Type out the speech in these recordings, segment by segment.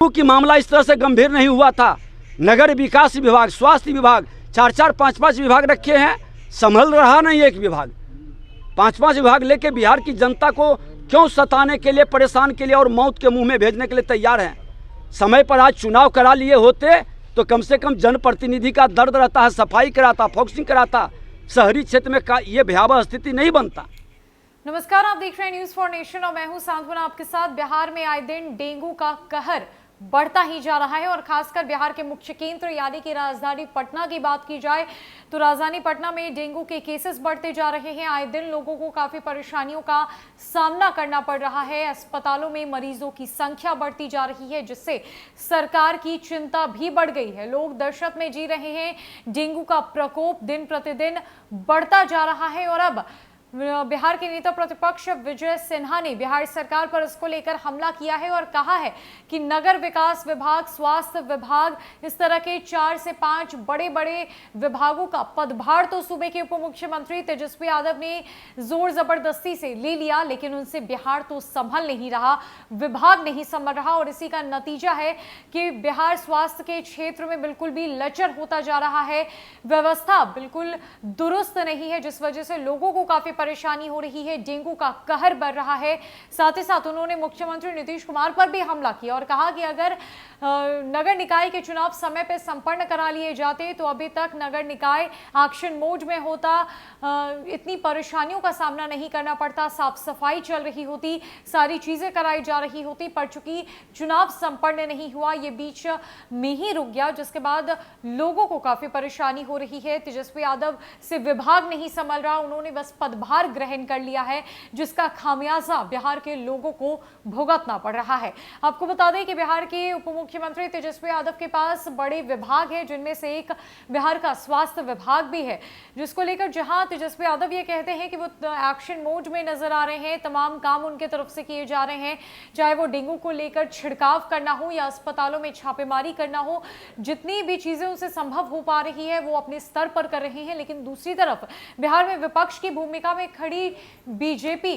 कि मामला इस तरह से गंभीर नहीं हुआ था। नगर विकास विभाग, स्वास्थ्य विभाग, 4-4, 5-5 विभाग रखे हैं, संभल रहा नहीं एक विभाग। 5-5 विभाग लेके बिहार की जनता को क्यों सताने के लिए, परेशान के लिए और मौत के मुंह में भेजने के लिए तैयार हैं। समय पर आज चुनाव करा लिए होते तो कम से कम जनप्रतिनिधि का दर्द रहता है, सफाई कराता, फॉक्सिंग कराता, शहरी क्षेत्र में ये भयावह स्थिति नहीं बनता। नमस्कार, आप देख रहे हैं न्यूज़ फॉर नेशन और मैं हूं सांत्वना आपके साथ। बिहार में आए दिन डेंगू का कहर बढ़ता ही जा रहा है और खासकर बिहार के मुख्य केंद्र यानी कि राजधानी पटना की बात की जाए तो राजधानी पटना में डेंगू के केसेस बढ़ते जा रहे हैं। आए दिन लोगों को काफी परेशानियों का सामना करना पड़ रहा है। अस्पतालों में मरीजों की संख्या बढ़ती जा रही है, जिससे सरकार की चिंता भी बढ़ गई है। लोग दहशत में जी रहे हैं। डेंगू का प्रकोप दिन प्रतिदिन बढ़ता जा रहा है और अब बिहार के नेता प्रतिपक्ष विजय सिन्हा ने बिहार सरकार पर इसको लेकर हमला किया है और कहा है कि नगर विकास विभाग, स्वास्थ्य विभाग, इस तरह के 4 से 5 बड़े बड़े विभागों का पदभार तो सूबे के उप मुख्यमंत्री तेजस्वी यादव ने जोर जबरदस्ती से ले लिया, लेकिन उनसे बिहार तो संभल नहीं रहा, विभाग नहीं संभल रहा और इसी का नतीजा है कि बिहार स्वास्थ्य के क्षेत्र में बिल्कुल भी लचर होता जा रहा है। व्यवस्था बिल्कुल दुरुस्त नहीं है, जिस वजह से लोगों को काफी परेशानी हो रही है। डेंगू का कहर बढ़ रहा है। साथ ही साथ उन्होंने मुख्यमंत्री नीतीश कुमार पर भी हमला किया और कहा कि अगर नगर निकाय के चुनाव समय पर संपन्न करा लिए जाते तो अभी तक नगर निकाय एक्शन मोड में होता, इतनी परेशानियों का सामना नहीं करना पड़ता, साफ सफाई चल रही होती, सारी चीजें कराई जा रही होती। पर चूंकि चुनाव संपन्न नहीं हुआ, ये बीच में ही रुक गया, जिसके बाद लोगों को काफी परेशानी हो रही है। तेजस्वी यादव से विभाग नहीं संभल रहा, उन्होंने बस पदभार ग्रहण कर लिया है, जिसका खामियाजा बिहार के लोगों को भुगतना पड़ रहा है। आपको बता दें कि बिहार के उप मुख्यमंत्री तेजस्वी यादव के पास बड़े विभाग हैं, जिनमें से एक बिहार का स्वास्थ्य विभाग भी है, जिसको लेकर जहां तेजस्वी यादव ये कहते हैं कि वो एक्शन मोड में नजर आ रहे हैं, तमाम काम उनके तरफ से किए जा रहे हैं, चाहे वो डेंगू को लेकर छिड़काव करना हो या अस्पतालों में छापेमारी करना हो, जितनी भी चीजें उनसे संभव हो पा रही है वो अपने स्तर पर कर रहे हैं। लेकिन दूसरी तरफ बिहार में विपक्ष की भूमिका में खड़ी बीजेपी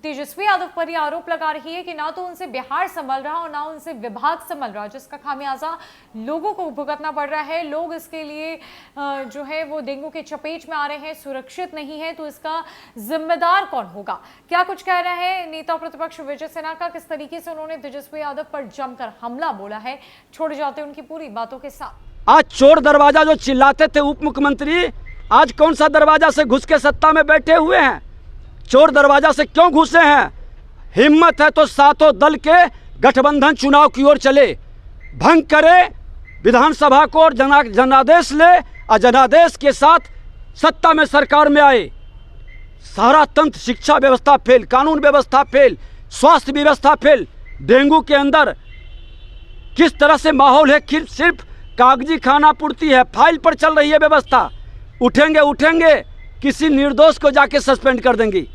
तेजस्वी यादव पर यह आरोप लगा रही है कि ना तो उनसे बिहार संभल रहा और ना उनसे विभाग संभल रहा, जिसका खामियाजा लोगों को भुगतना पड़ रहा है। लोग इसके लिए जो है वो डेंगू के चपेट में आ रहे हैं, सुरक्षित नहीं है, तो इसका जिम्मेदार कौन होगा? क्या कुछ कह रहा है नेता प्रतिपक्ष विजय सिन्हा का, किस तरीके से उन्होंने तेजस्वी यादव पर जमकर हमला बोला है, छोड़ जाते उनकी पूरी बातों के साथ। आज चोर दरवाजा जो चिल्लाते थे उप मुख्यमंत्री, आज कौन सा दरवाजा से घुस के सत्ता में बैठे हुए हैं? चोर दरवाजा से क्यों घुसे हैं? हिम्मत है तो सातों दल के गठबंधन चुनाव की ओर चले, भंग करे विधानसभा को और जनादेश ले और जनादेश के साथ सत्ता में सरकार में आए। सारा तंत्र, शिक्षा व्यवस्था फेल, कानून व्यवस्था फेल, स्वास्थ्य व्यवस्था फेल। डेंगू के अंदर किस तरह से माहौल है, सिर्फ कागजी खाना पूर्ति है, फाइल पर चल रही है व्यवस्था। उठेंगे किसी निर्दोष को जाके सस्पेंड कर देंगी।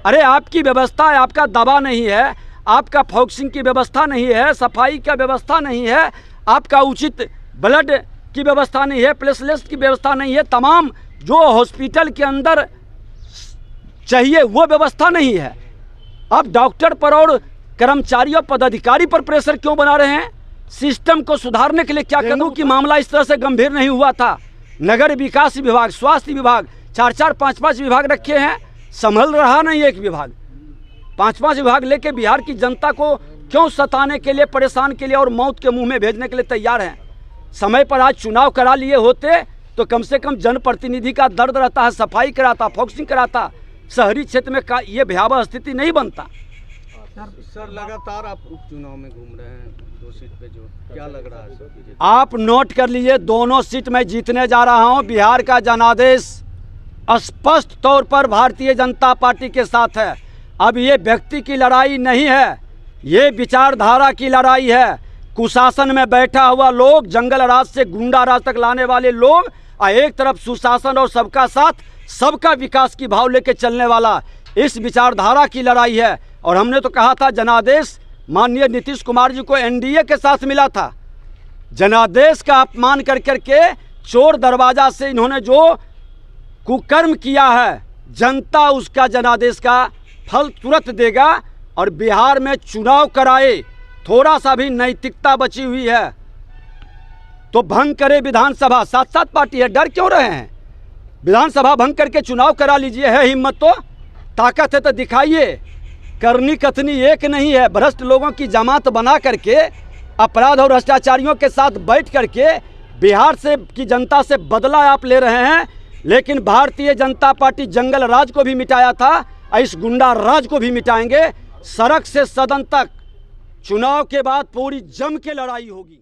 अरे आपकी व्यवस्था है, आपका दवा नहीं है, आपका फॉक्सिंग की व्यवस्था नहीं है, सफाई का व्यवस्था नहीं है, आपका उचित ब्लड की व्यवस्था नहीं है, प्लेटलेट्स की व्यवस्था नहीं है, तमाम जो हॉस्पिटल के अंदर चाहिए वो व्यवस्था नहीं है। आप डॉक्टर पर और कर्मचारियों पदाधिकारी पर प्रेशर क्यों बना रहे हैं? सिस्टम को सुधारने के लिए क्या करूँ कि मामला इस तरह से गंभीर नहीं हुआ था। नगर विकास विभाग, स्वास्थ्य विभाग, 4-4, 5-5 विभाग रखे हैं, संभल रहा नहीं एक विभाग। 5-5 विभाग लेके बिहार की जनता को क्यों सताने के लिए, परेशान के लिए और मौत के मुंह में भेजने के लिए तैयार हैं। समय पर आज चुनाव करा लिए होते तो कम से कम जनप्रतिनिधि का दर्द रहता है, सफाई कराता, फॉक्सिंग कराता, शहरी क्षेत्र में ये भयावह स्थिति नहीं बनता। सर लगातार आप उपचुनाव में घूम रहे हैं, 2 सीट पे, जो क्या लग रहा है सर? आप नोट कर लीजिए, दोनों सीट में जीतने जा रहा हूं। बिहार का जनादेश स्पष्ट तौर पर भारतीय जनता पार्टी के साथ है। अब ये व्यक्ति की लड़ाई नहीं है, ये विचारधारा की लड़ाई है। कुशासन में बैठा हुआ लोग, जंगल राज से गुंडा राज तक लाने वाले लोग, और एक तरफ सुशासन और सबका साथ, सबका विकास की भाव लेके चलने वाला, इस विचारधारा की लड़ाई है। और हमने तो कहा था जनादेश माननीय नीतीश कुमार जी को एनडीए के साथ मिला था। जनादेश का अपमान कर करके चोर दरवाजा से इन्होंने जो कुकर्म किया है, जनता उसका, जनादेश का फल तुरंत देगा। और बिहार में चुनाव कराए थोड़ा सा भी नैतिकता बची हुई है तो भंग करे विधानसभा। साथ साथ पार्टी है, डर क्यों रहे हैं? विधानसभा भंग करके चुनाव करा लीजिए। है हिम्मत तो, ताकत है तो दिखाइए। करनी कथनी एक नहीं है। भ्रष्ट लोगों की जमात बना करके, अपराध और भ्रष्टाचारियों के साथ बैठ करके बिहार से की जनता से बदला आप ले रहे हैं। लेकिन भारतीय जनता पार्टी जंगल राज को भी मिटाया था, इस गुंडा राज को भी मिटाएंगे। सड़क से सदन तक चुनाव के बाद पूरी जम के लड़ाई होगी।